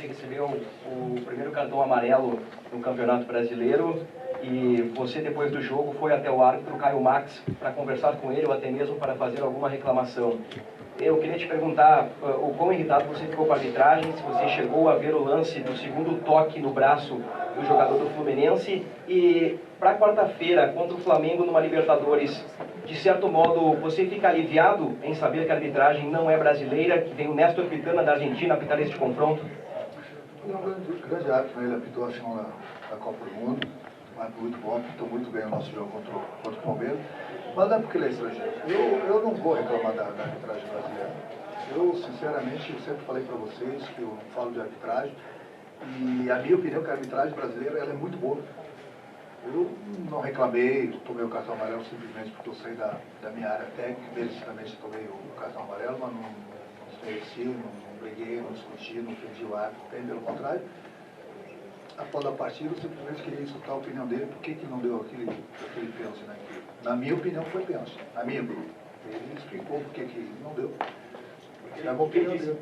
Você recebeu o primeiro cartão amarelo no Campeonato Brasileiro e você, depois do jogo, foi até o árbitro Caio Max para conversar com ele ou até mesmo para fazer alguma reclamação. Eu queria te perguntar o quão irritado você ficou com a arbitragem, se você chegou a ver o lance do segundo toque no braço do jogador do Fluminense e para quarta-feira contra o Flamengo numa Libertadores, de certo modo você fica aliviado em saber que a arbitragem não é brasileira, que vem o Néstor Pitana da Argentina apitar este confronto? Ele é um grande árbitro, ele apitou a final da Copa do Mundo, mas muito bom, apitou muito bem o nosso jogo contra o Palmeiras, mas não é porque ele é estrangeiro. Eu não vou reclamar da arbitragem brasileira. Eu, sinceramente, eu sempre falei para vocês que eu não falo de arbitragem, e a minha opinião é que a arbitragem brasileira ela é muito boa. Eu não reclamei, eu tomei o cartão amarelo simplesmente porque eu saí da minha área técnica, merecidamente tomei o cartão amarelo, mas não desmereci, não briguei, não discuti, não ofendi o árbitro, bem pelo contrário. Após a partida, eu simplesmente queria escutar a opinião dele, por que não deu aquele pênalti naquilo. Na minha opinião, foi pênalti. Na minha opinião. Ele explicou por que não deu. Porque era a opinião dele.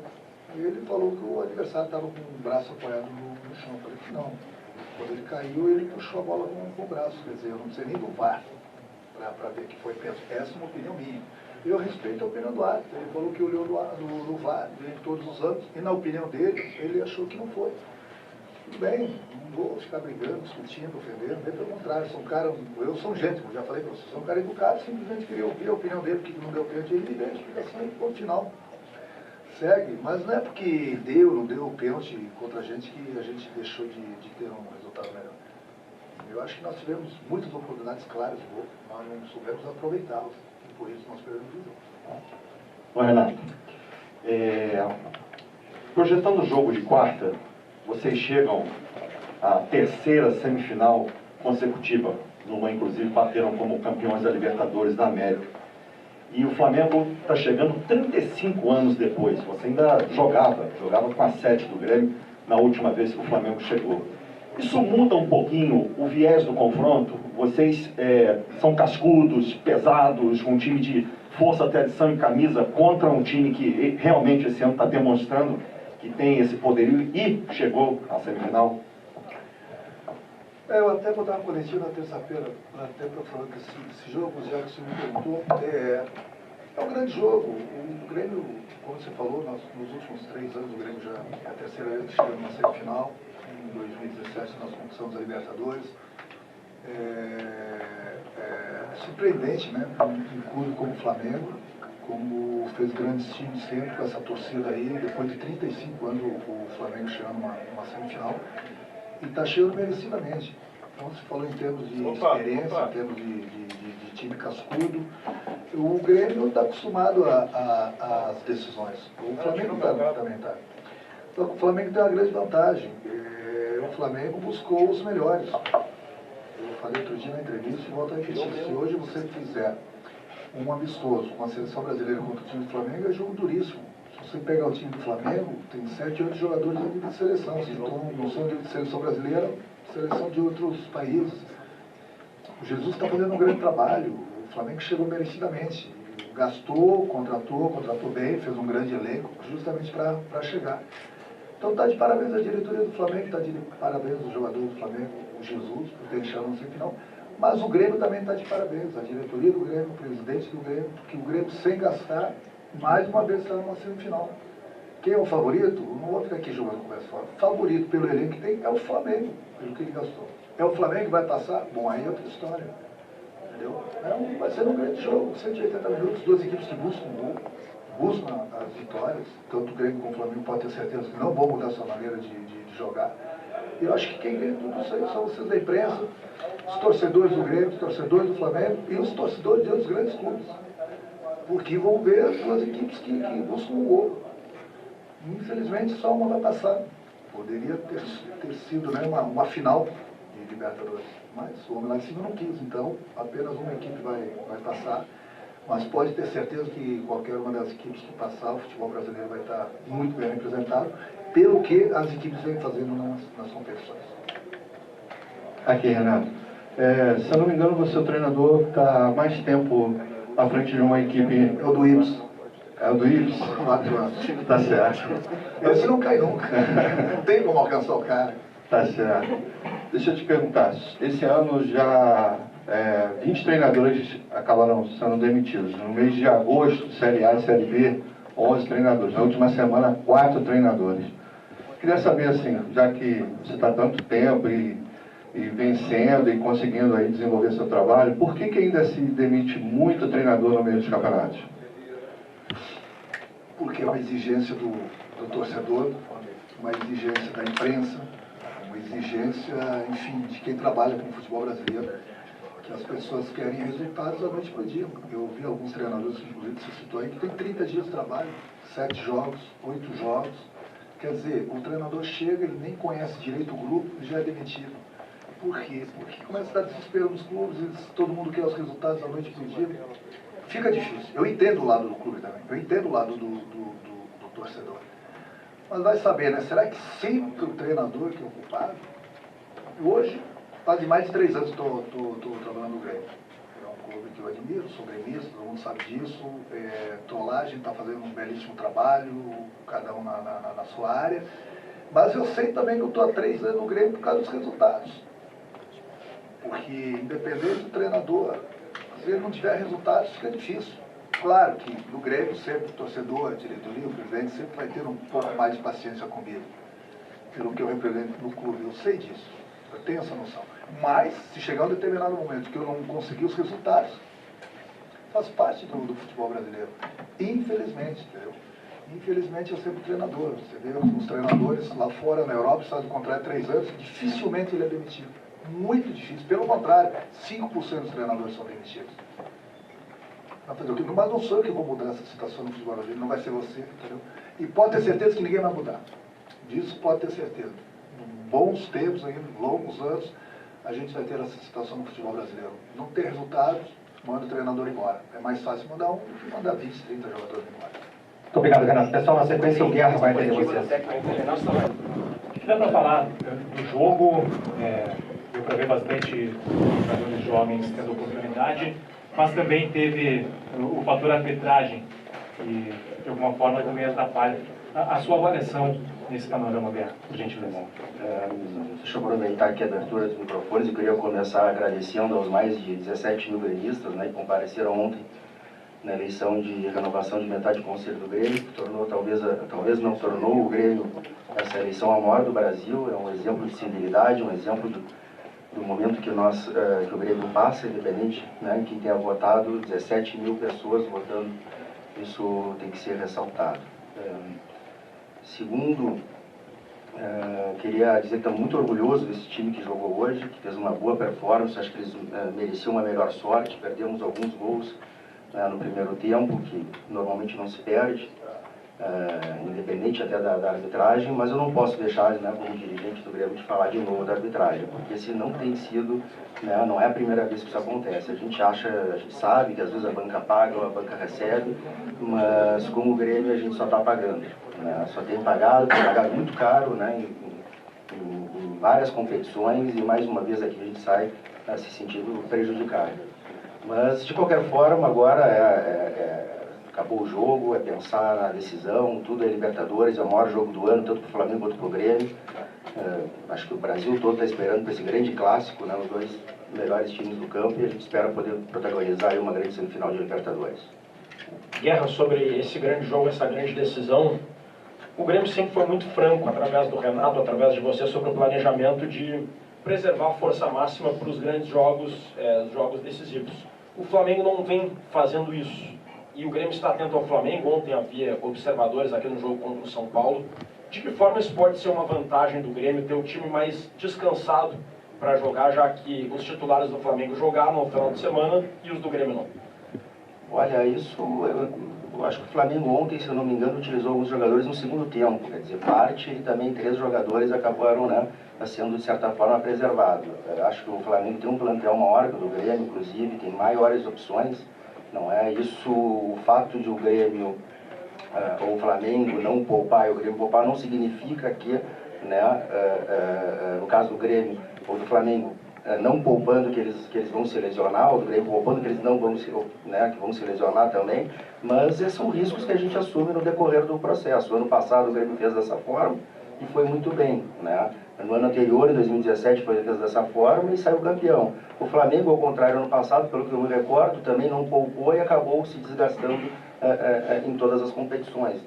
E ele falou que o adversário estava com o braço apoiado no chão. Eu falei que não. Quando ele caiu, ele puxou a bola com o braço. Quer dizer, eu não sei nem do VAR para ver que foi pênalti. Essa é uma opinião minha. Eu respeito a opinião do árbitro. Ele falou que olhou no VAR durante todos os anos e, na opinião dele, ele achou que não foi. Tudo bem, não vou ficar brigando, discutindo, ofendendo, bem pelo contrário, eu sou gente, como já falei para vocês, sou um cara educado, simplesmente queria ouvir a opinião dele, porque não deu pênalti, ele me deu a explicação e ponto final. Segue, mas não é porque não deu o pênalti contra a gente que a gente deixou de ter um resultado melhor. Eu acho que nós tivemos muitas oportunidades claras de gol, nós não soubemos aproveitá-las, e por isso nós perdemos o jogo. Ô Renato, projetando o jogo de quarta, vocês chegam à terceira semifinal consecutiva, numa inclusive bateram como campeões da Libertadores da América. E o Flamengo está chegando 35 anos depois. Você ainda jogava com a 7 do Grêmio na última vez que o Flamengo chegou. Isso muda um pouquinho o viés do confronto? Vocês são cascudos, pesados, um time de força, tradição e camisa contra um time que realmente esse ano está demonstrando que tem esse poderio e chegou à semifinal? Eu até vou dar uma coletiva na terça-feira, até para falar desse jogo, já que você me perguntou. É um grande jogo. O Grêmio, como você falou, nos últimos 3 anos o Grêmio já é a terceira vez que chegou numa semifinal. Em 2017 nós conquistamos a Libertadores. É surpreendente, né? Um clube como o Flamengo, como fez grandes times sempre com essa torcida aí, depois de 35 anos o Flamengo chegando numa semifinal, e está chegando merecidamente. Então, se falou em termos de experiência, em termos de time cascudo, o Grêmio está acostumado às decisões. O Flamengo também está. Então, o Flamengo tem uma grande vantagem. O Flamengo buscou os melhores. Eu falei outro dia na entrevista e volto a repetir. Se hoje você fizer um amistoso com a seleção brasileira contra o time do Flamengo, é jogo duríssimo. Se você pegar o time do Flamengo, tem 7, 8 jogadores de nível de seleção. Então, não são de seleção brasileira, seleção de outros países. O Jesus está fazendo um grande trabalho. O Flamengo chegou merecidamente. Gastou, contratou bem, fez um grande elenco, justamente para chegar. Então está de parabéns a diretoria do Flamengo, está de parabéns os jogadores do Flamengo, o Jesus, por ter deixado no semifinal. Mas o Grêmio também está de parabéns, a diretoria do Grêmio, o presidente do Grêmio, que o Grêmio sem gastar, mais uma vez está numa semifinal. Quem é o favorito? Não vou ficar aqui jogando conversa fora. O favorito pelo elenco que tem é o Flamengo, pelo que ele gastou. É o Flamengo que vai passar? Bom, aí é outra história. Entendeu? Vai ser um grande jogo, 180 minutos, 2 equipes que buscam o gol, buscam as vitórias. Tanto o Grêmio como o Flamengo podem ter certeza que não vão mudar sua maneira de jogar. E eu acho que quem ganha tudo isso aí são vocês da imprensa, os torcedores do Grêmio, os torcedores do Flamengo e os torcedores de outros grandes clubes. Porque vão ver as duas equipes que buscam o gol. Infelizmente, só uma vai passar. Poderia ter sido, né, uma final de Libertadores. Mas o homem lá em cima não quis. Então, apenas uma equipe vai passar. Mas pode ter certeza que qualquer uma das equipes que passar, o futebol brasileiro vai estar muito bem representado, pelo que as equipes vêm fazendo nas competições. Aqui, Renato. Se eu não me engano, você é o treinador que está há mais tempo à frente de uma equipe. É o do Ibis. É o do Ives? 4 anos. Tá certo. Esse não cai nunca. Não tem como alcançar o cara. Tá certo. Deixa eu te perguntar, esse ano já 20 treinadores acabaram sendo demitidos. No mês de agosto, Série A e Série B, 11 treinadores. Na última semana, 4 treinadores. Queria saber, assim, já que você está há tanto tempo e vencendo e conseguindo aí desenvolver seu trabalho, por que ainda se demite muito treinador no meio dos campeonatos? Porque é uma exigência do torcedor, uma exigência da imprensa, uma exigência, enfim, de quem trabalha com o futebol brasileiro, que as pessoas querem resultados da noite para o dia. Eu vi alguns treinadores, inclusive, que você citou aí, que tem 30 dias de trabalho, 7 jogos, 8 jogos. Quer dizer, o treinador chega, ele nem conhece direito o grupo e já é demitido. Por quê? Porque começa a dar desespero nos clubes, todo mundo quer os resultados da noite para o dia. Fica difícil. Eu entendo o lado do clube também, eu entendo o lado do torcedor. Mas vai saber, né? Será que sempre o treinador que é o culpado? Hoje, faz mais de 3 anos que estou trabalhando no Grêmio. É um clube que eu admiro, sou gremista, todo mundo sabe disso. Trollagem está fazendo um belíssimo trabalho, cada um na sua área. Mas eu sei também que eu estou há 3 anos no Grêmio por causa dos resultados. Porque, independente do treinador, se ele não tiver resultados, fica difícil. Claro que no Grêmio, sempre o torcedor, a diretoria, o presidente, sempre vai ter um pouco mais de paciência comigo, pelo que eu represento no clube. Eu sei disso, eu tenho essa noção. Mas, se chegar um determinado momento que eu não conseguir os resultados, faz parte do futebol brasileiro. Infelizmente, entendeu? Infelizmente, eu sempre treinador. Você vê os treinadores lá fora, na Europa, Estado do contrário, 3 anos, dificilmente ele é demitido. Muito difícil. Pelo contrário, 5% dos treinadores são demitidos. Mas não sou eu que vou mudar essa situação no futebol brasileiro, não vai ser você, entendeu? E pode ter certeza que ninguém vai mudar. Disso pode ter certeza. Em bons tempos ainda, longos anos, a gente vai ter essa situação no futebol brasileiro. Não ter resultados, manda o treinador embora. É mais fácil mandar um do que mandar 20, 30 jogadores embora. Muito obrigado, Renato. Pessoal, na sequência, o Guerra vai atender vocês. Dá para falar do jogo, deu para ver bastante jogadores jovens tendo oportunidade, mas também teve o fator arbitragem, que de alguma forma também atrapalha. A sua avaliação nesse panorama, Guerra, por gentileza. Deixa eu aproveitar aqui a abertura dos microfones e queria começar agradecendo aos mais de 17 mil gremistas, né, que compareceram ontem na eleição de renovação de metade do Conselho do Grêmio, que tornou, talvez não tornou o Grêmio essa eleição a maior do Brasil. É um exemplo de civilidade, um exemplo do momento que o Grêmio passa, independente, né, quem tenha votado, 17 mil pessoas votando, isso tem que ser ressaltado. Segundo, queria dizer que estou muito orgulhoso desse time que jogou hoje, que fez uma boa performance. Acho que eles mereciam uma melhor sorte. Perdemos alguns gols no primeiro tempo, que normalmente não se perde, independente até da arbitragem, mas eu não posso deixar, né, como dirigente do Grêmio, de falar de novo da arbitragem, porque se não tem sido, né, não é a primeira vez que isso acontece. A gente sabe que às vezes a banca paga ou a banca recebe, mas com o Grêmio a gente só está pagando, né, só tem pagado muito caro, né, em várias competições, e mais uma vez aqui a gente sai se sentindo prejudicado. Mas, de qualquer forma, agora acabou o jogo, é pensar na decisão, tudo é Libertadores, é o maior jogo do ano, tanto para o Flamengo quanto para o Grêmio. Acho que o Brasil todo está esperando por esse grande clássico, né, os 2 melhores times do campo, e a gente espera poder protagonizar aí uma grande semifinal de Libertadores. Guerra, sobre esse grande jogo, essa grande decisão, o Grêmio sempre foi muito franco, através do Renato, através de você, sobre o planejamento de preservar a força máxima para os grandes jogos decisivos. O Flamengo não vem fazendo isso, e o Grêmio está atento ao Flamengo. Ontem havia observadores aqui no jogo contra o São Paulo. De que forma isso pode ser uma vantagem do Grêmio, ter o time mais descansado para jogar, já que os titulares do Flamengo jogaram no final de semana e os do Grêmio não? Olha, isso, eu acho que o Flamengo ontem, se eu não me engano, utilizou alguns jogadores no segundo tempo, quer dizer, parte e também 3 jogadores acabaram, né, sendo de certa forma preservados. Eu acho que o Flamengo tem um plantel maior que o do Grêmio, inclusive, tem maiores opções. Não é isso, o fato de o Grêmio ou o Flamengo não poupar e o Grêmio poupar não significa que, né, no caso do Grêmio ou do Flamengo, não poupando que eles vão se lesionar, o Grêmio poupando que eles não vão se, né, que vão se lesionar também, mas esses são riscos que a gente assume no decorrer do processo. O ano passado o Grêmio fez dessa forma e foi muito bem, né? No ano anterior, em 2017, fez dessa forma e saiu campeão. O Flamengo, ao contrário, ano passado, pelo que eu me recordo, também não poupou e acabou se desgastando em todas as competições.